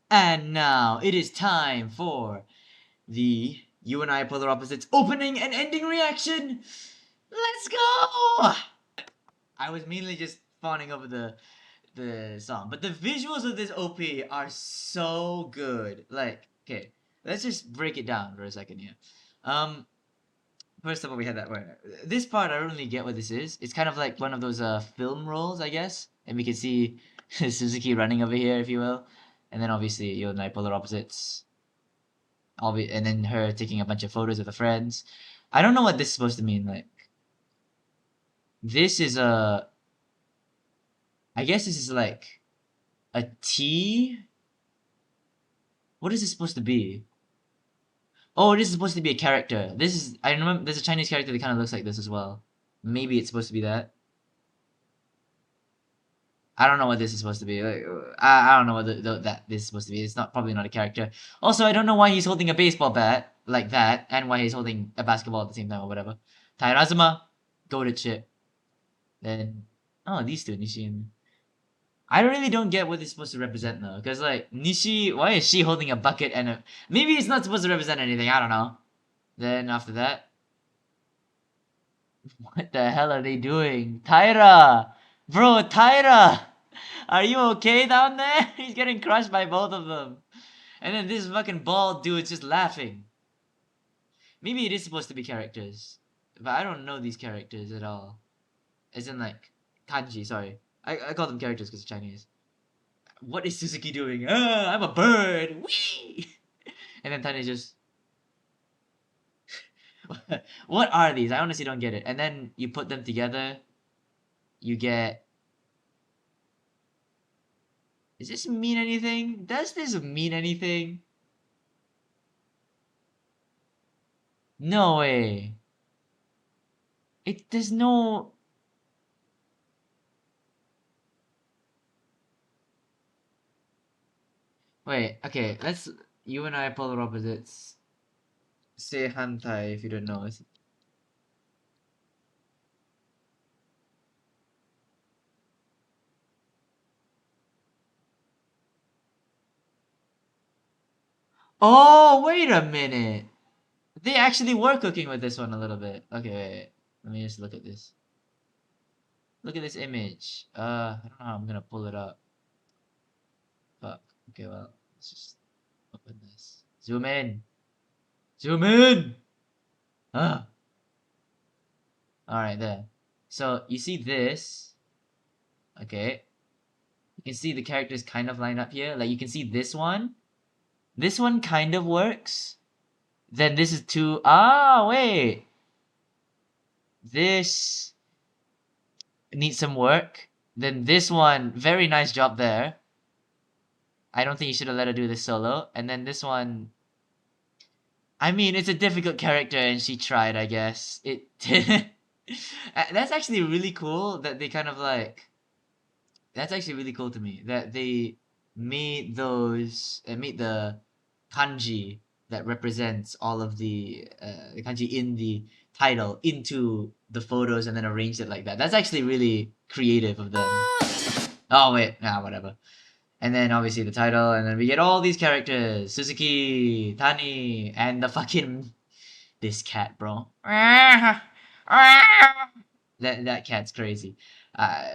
And now it is time for the You and I Polar Opposites opening and ending reaction. Let's go! I was mainly just fawning over the song, but the visuals of this OP are so good. Like, okay, let's just break it down for a second here. First of all, we had that where this part I don't really get what this is. It's kind of like one of those film rolls, I guess, and we can see Suzuki running over here, if you will, and then obviously you and I Polar Opposites. And then her taking a bunch of photos with her friends. I don't know what this is supposed to mean. Like, this is a. I guess this is like a tea. What is this supposed to be? Oh, this is supposed to be a character. This is. I remember there's a Chinese character that kind of looks like this as well. Maybe it's supposed to be that. I don't know what this is supposed to be. Like, I don't know what that this is supposed to be. It's not probably not a character. Also, I don't know why he's holding a baseball bat like that, and why he's holding a basketball at the same time or whatever. Tairazuma, goated shit. Then, oh, these two, Nishi and... I really don't get what it's supposed to represent though, because like, Nishi, why is she holding a bucket and a... Maybe it's not supposed to represent anything, I don't know. Then after that... What the hell are they doing? Taira! Bro, Taira! Are you okay down there? He's getting crushed by both of them. And then this fucking bald dude's just laughing. Maybe it is supposed to be characters. But I don't know these characters at all. As in like, kanji, sorry. I call them characters because they're Chinese. What is Suzuki doing? I'm a bird! Whee! And then Tanya just... What are these? I honestly don't get it. And then you put them together, you get... Does this mean anything? Does this mean anything? No way. There's no... Wait, okay, let's... You and I polar opposites. Say hantai if you don't know. Oh, wait a minute. They actually were cooking with this one a little bit. Okay, wait. Let me just look at this. Look at this image. I don't know how I'm gonna pull it up. Fuck. Okay, well, let's just open this. Zoom in. Zoom in! Ah. Alright, there. So, you see this. Okay. You can see the characters kind of line up here. Like, you can see this one. This one kind of works. Then this is two. Ah, wait. This needs some work. Then this one, very nice job there. I don't think you should have let her do this solo. And then this one, I mean, it's a difficult character and she tried, I guess. That's actually really cool that they kind of like, that's actually really cool to me that they made made the kanji that represents all of the kanji in the title into the photos and then arranged it like that. That's actually really creative of them. Oh wait, nah, whatever. And then obviously the title, and then we get all these characters: Suzuki, Tani, and the fucking this cat, bro. That cat's crazy.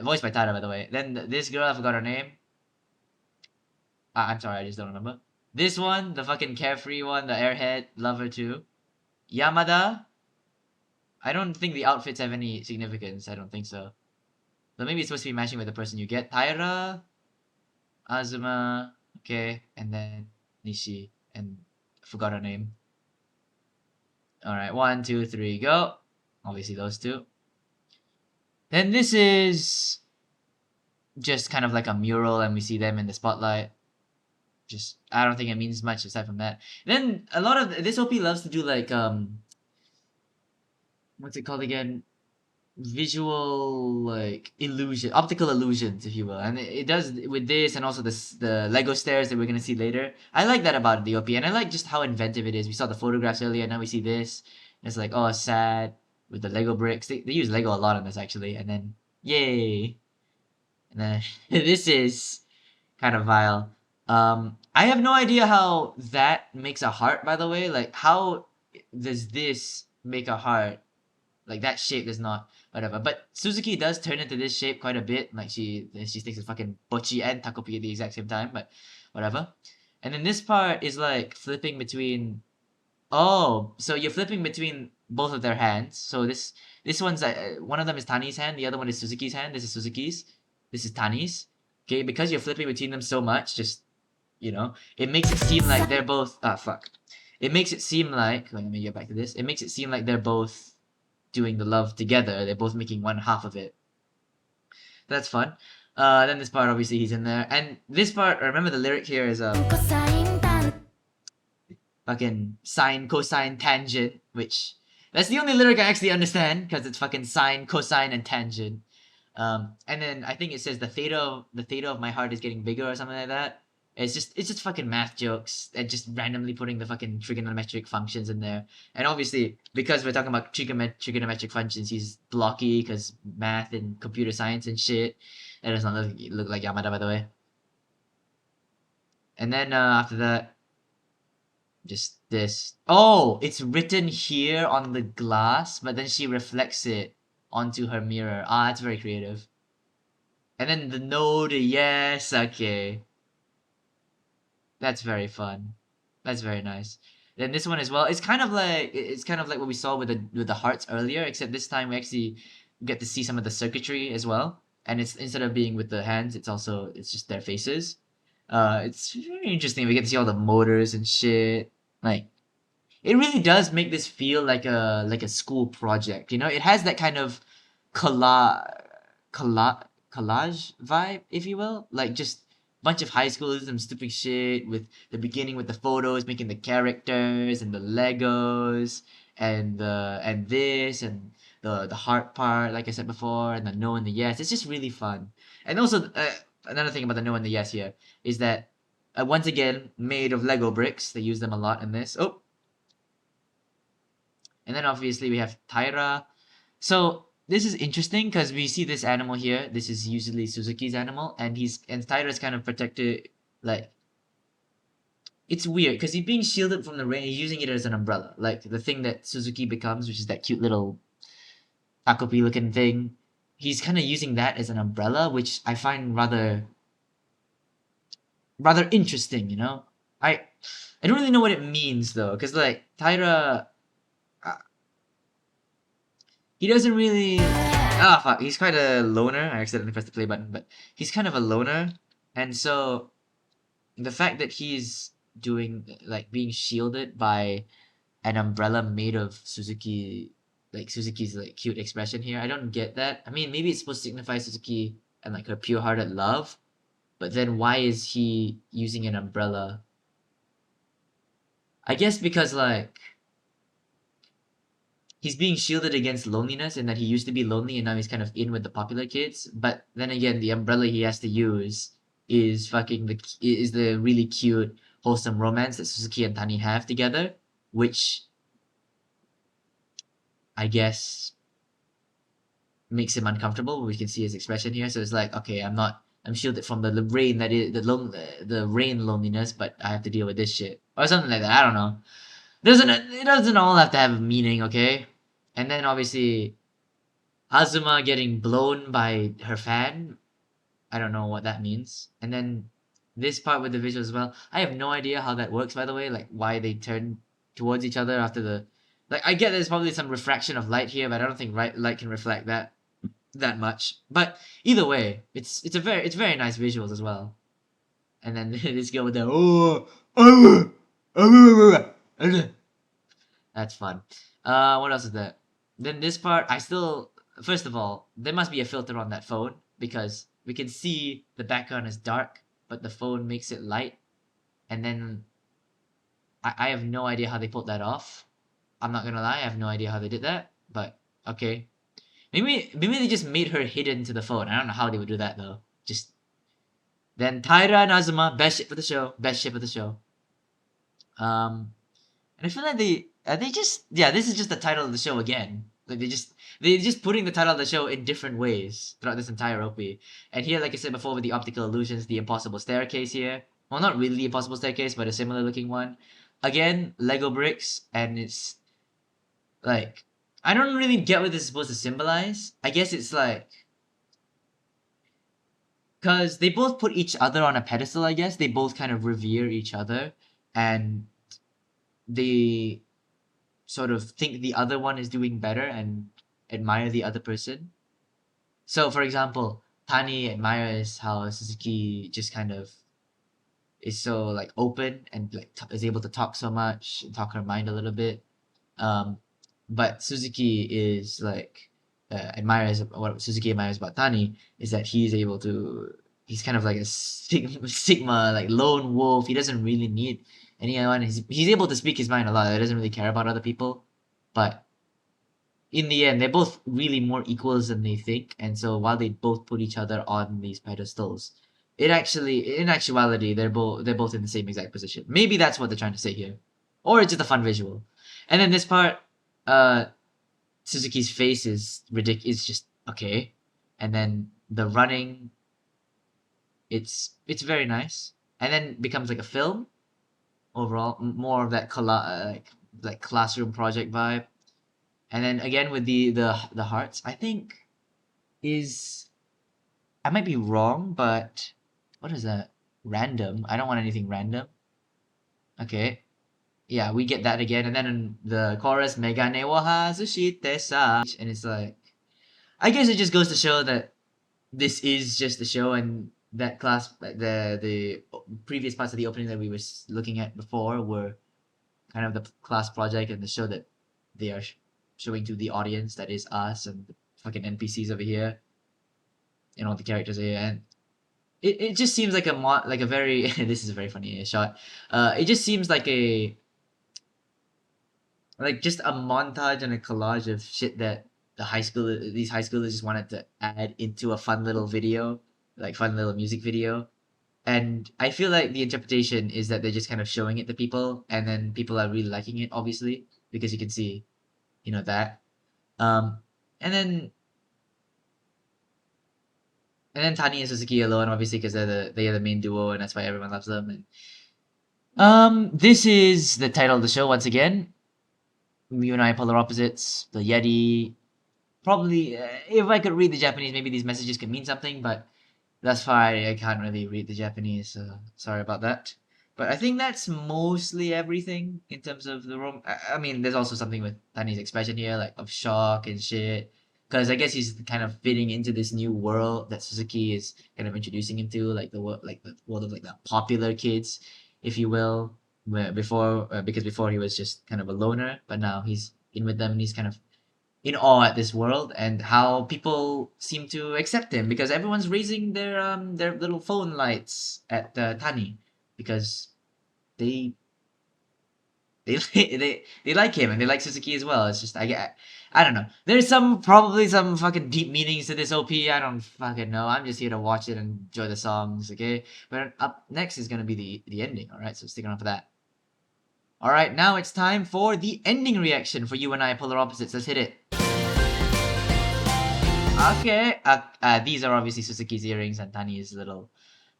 Voiced by Tada, by the way. Then this girl, I forgot her name. I'm sorry, I just don't remember. This one, the fucking carefree one, the airhead, love her too. Yamada. I don't think the outfits have any significance. I don't think so. So maybe it's supposed to be matching with the person you get. Taira, Azuma, okay, and then Nishi, and I forgot her name. Alright, 1, 2, 3, go. Obviously those two. Then this is just kind of like a mural and we see them in the spotlight. Just, I don't think it means much aside from that. Then a lot of, this OP loves to do like, what's it called again? Visual, like, illusion, optical illusions, if you will. And it does with this and also the Lego stairs that we're gonna see later. I like that about the OP and I like just how inventive it is. We saw the photographs earlier, now we see this. And it's like, oh, sad with the Lego bricks. They use Lego a lot on this actually. And then, yay. And then this is kind of vile. I have no idea how that makes a heart, by the way. Like, how does this make a heart? Like, that shape does not, whatever. But Suzuki does turn into this shape quite a bit. Like, she thinks it's fucking Bocchi and Takopi at the exact same time, but whatever. And then this part is like flipping between. Oh, so you're flipping between both of their hands. So this one's one of them is Tani's hand, the other one is Suzuki's hand. This is Suzuki's. This is Tani's. Okay, because you're flipping between them so much, just it makes it seem like they're both. Ah, fuck. It makes it seem like. Let me get back to this. It makes it seem like they're both doing the love together. They're both making one half of it. That's fun. Then this part, obviously, he's in there, and this part. Remember the lyric here is fucking sine, cosine, tangent, which that's the only lyric I actually understand because it's fucking sine, cosine, and tangent. And then I think it says the theta of my heart is getting bigger or something like that. It's just fucking math jokes and just randomly putting the fucking trigonometric functions in there. And obviously, because we're talking about trigonometric functions, he's blocky because math and computer science and shit. That does not look like Yamada, by the way. And then after that, just this. Oh, it's written here on the glass, but then she reflects it onto her mirror. Ah, that's very creative. And then the node, yes, okay. That's very fun. That's very nice. Then this one as well. It's kind of like what we saw with the hearts earlier, except this time we actually get to see some of the circuitry as well. And it's instead of being with the hands, it's just their faces. It's very interesting. We get to see all the motors and shit. Like, it really does make this feel like a school project. It has that kind of collage vibe, if you will. Like, just bunch of high schoolers and stupid shit with the beginning with the photos, making the characters and the Legos and this and the heart part, like I said before, and the no and the yes. It's just really fun. And also, another thing about the no and the yes here is that once again made of Lego bricks. They use them a lot in this. Oh, and then obviously we have Tyra. So this is interesting because we see this animal here. This is usually Suzuki's animal, and Tyra's kind of protected. Like, it's weird because he's being shielded from the rain. He's using it as an umbrella, like the thing that Suzuki becomes, which is that cute little Takopi looking thing. He's kind of using that as an umbrella, which I find rather interesting. I don't really know what it means though, because like Tyra, he doesn't really. Ah, fuck. He's quite a loner. I accidentally pressed the play button, but he's kind of a loner, and so the fact that he's doing like being shielded by an umbrella made of Suzuki's like cute expression here. I don't get that. I mean, maybe it's supposed to signify Suzuki and like her pure-hearted love, but then why is he using an umbrella? I guess because like he's being shielded against loneliness and that he used to be lonely and now he's kind of in with the popular kids. But then again, the umbrella he has to use is the really cute, wholesome romance that Suzuki and Tani have together, which I guess makes him uncomfortable. We can see his expression here. So it's like, okay, I'm shielded from the rain that is the rain loneliness, but I have to deal with this shit or something like that. I don't know. It doesn't all have to have a meaning, okay? And then obviously Azuma getting blown by her fan. I don't know what that means. And then this part with the visual as well. I have no idea how that works, by the way. Like why they turn towards each other after the. Like, I get there's probably some refraction of light here, but I don't think light can reflect that much. But either way, it's very nice visuals as well. And then this girl with the that's fun. What else is there? Then this part, first of all, there must be a filter on that phone because we can see the background is dark, but the phone makes it light. And then I have no idea how they pulled that off. I'm not gonna lie, I have no idea how they did that, but okay. Maybe they just made her hidden to the phone. I don't know how they would do that though. Just then Taira and Azuma, best ship of the show, best ship of the show. And I feel like they just this is just the title of the show again. Like they just putting the title of the show in different ways throughout this entire OP. And here, like I said before, with the optical illusions, the impossible staircase here, well, not really the Impossible Staircase, but a similar looking one. Again, Lego bricks, and it's like I don't really get what this is supposed to symbolize. I guess it's like because they both put each other on a pedestal. I guess they both kind of revere each other, and they sort of think the other one is doing better and admire the other person. So, for example, Tani admires how Suzuki just kind of is so like open and like is able to talk so much and talk her mind a little bit. Um, but Suzuki is like admires what Suzuki admires about Tani is that he's able to. He's kind of like a sigma like lone wolf. He doesn't really need anyone. He's able to speak his mind a lot. He doesn't really care about other people, but in the end, they're both really more equals than they think. And so while they both put each other on these pedestals, it actually, in actuality, they're both in the same exact position. Maybe that's what they're trying to say here, or it's just a fun visual. And then this part, uh, Suzuki's face is ridiculous. It's just okay, and then the running, it's very nice, and then becomes like a film overall, more of that like classroom project vibe. And then again with the hearts, I think is I might be wrong, but what is that? Random. I don't want anything random. Okay. Yeah, we get that again. And then in the chorus, Megane wa hazushite sa. And it's like, I guess it just goes to show that this is just the show and that class, the previous parts of the opening that we were looking at before were kind of the class project and the show that they are showing to the audience that is us and the fucking NPCs over here and all the characters here. And it just seems like like a very this is a very funny shot. It just seems like just a montage and a collage of shit that these high schoolers just wanted to add into a fun little video, like fun little music video. And I feel like the interpretation is that they're just kind of showing it to people, and then people are really liking it, obviously, because you can see, that. Um, and then Tani and Suzuki alone, obviously, because they are the main duo, and that's why everyone loves them. And this is the title of the show once again. You and I, polar opposites. The Yeti. Probably, if I could read the Japanese, maybe these messages could mean something, but thus far I can't really read the Japanese, so sorry about that. But I think that's mostly everything in terms of the rom. I mean, there's also something with Tani's expression here, like of shock and shit. Because I guess he's kind of fitting into this new world that Suzuki is kind of introducing him to, like the world of like the popular kids, if you will. Where before, because before he was just kind of a loner, but now he's in with them and he's kind of in awe at this world and how people seem to accept him because everyone's raising their little phone lights at Tani because they they like him and they like Suzuki as well. It's just I don't know. There's probably some fucking deep meanings to this OP. I don't fucking know. I'm just here to watch it and enjoy the songs, okay? But up next is gonna be the ending, alright? So stick around for that. Alright, now it's time for the ending reaction for you and I, polar opposites. Let's hit it. Okay, these are obviously Suzuki's earrings and Tani's little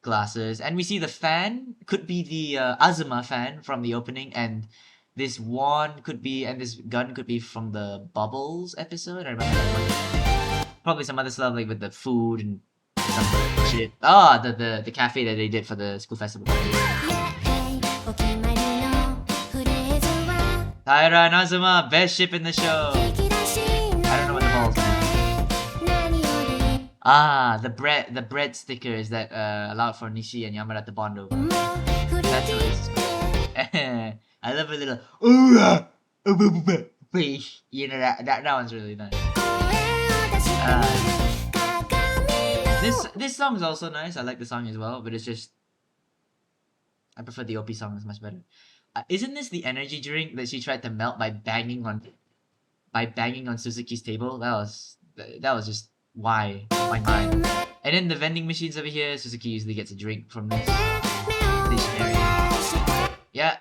glasses. And we see the fan could be the Azuma fan from the opening, and this wand could be, and this gun could be from the Bubbles episode. I remember that one. Probably some other stuff like with the food and some shit. Ah, the cafe that they did for the school festival. Taira and Azuma, best ship in the show. I don't know what the balls are. Ah, the bread stickers that allowed for Nishi and Yamada to bond over. That's what this is called. I love a little you know that one's really nice. This song is also nice. I like the song as well, but it's just I prefer the OP song. It's much better. Isn't this the energy drink that she tried to melt by banging on Suzuki's table? That was just why mind. And then the vending machines over here, Suzuki usually gets a drink from this stationery. Yeah,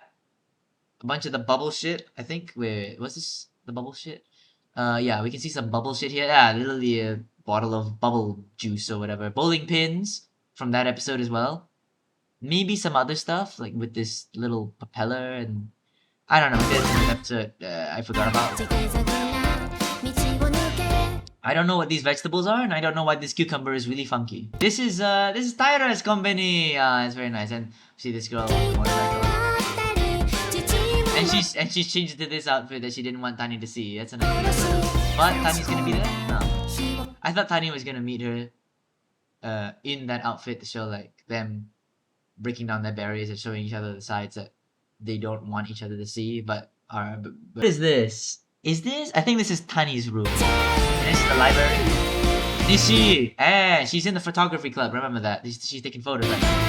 a bunch of the bubble shit. I think what's this? The bubble shit. Yeah, we can see some bubble shit here. Yeah, literally a bottle of bubble juice or whatever. Bowling pins from that episode as well. maybe some other stuff like with this little propeller and I don't know. There's an episode I forgot about. I don't know what these vegetables are, and I don't know why this cucumber is really funky. This is Tyra's company. It's very nice, and see this girl on the motorcycle, and she's changed to this outfit that she didn't want Tani to see. That's a nice photo. But Tani's gonna be there. No, I thought Tani was gonna meet her, in that outfit to show like them breaking down their barriers and showing each other the sides that they don't want each other to see. But what is this? Is this? I think this is Tani's room. And this is the library. Nishi! She's in the photography club. Remember that. She's taking photos right now.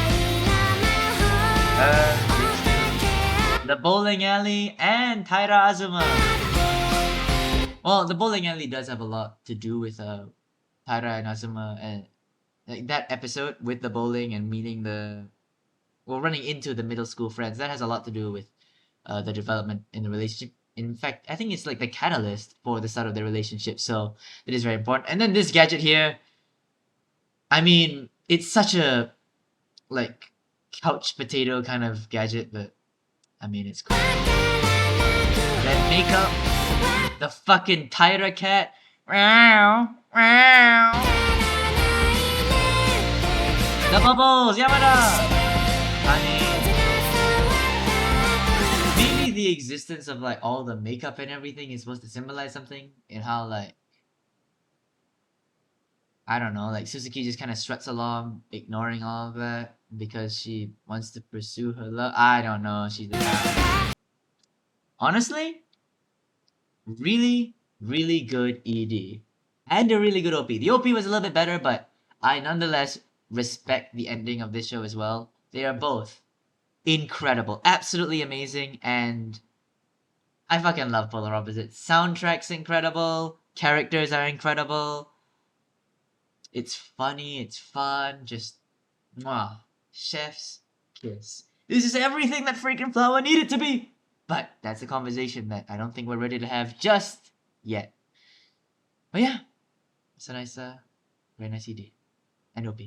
The bowling alley and Taira Azuma. Well, the bowling alley does have a lot to do with Taira and Azuma, and like that episode with the bowling and meeting running into the middle school friends. That has a lot to do with the development in the relationship. In fact, I think it's like the catalyst for the start of the relationship, so it is very important. And then this gadget here, I mean, it's such a like couch potato kind of gadget, but I mean, it's cool. That makeup, the fucking Taira cat. The bubbles, Yamada. Maybe the existence of like all the makeup and everything is supposed to symbolize something, and how like I don't know, like Suzuki just kind of struts along, ignoring all of that because she wants to pursue her love. I don't know. She's the guy. Honestly, really, really good ED and a really good OP. The OP was a little bit better, but I nonetheless respect the ending of this show as well. They are both incredible, absolutely amazing, and I fucking love Polar Opposites. Soundtrack's incredible, characters are incredible. It's funny, it's fun, just mwah. Chef's kiss. This is everything that freaking Flower needed to be. But that's a conversation that I don't think we're ready to have just yet. But yeah, it's a nice, very nice ED and OP.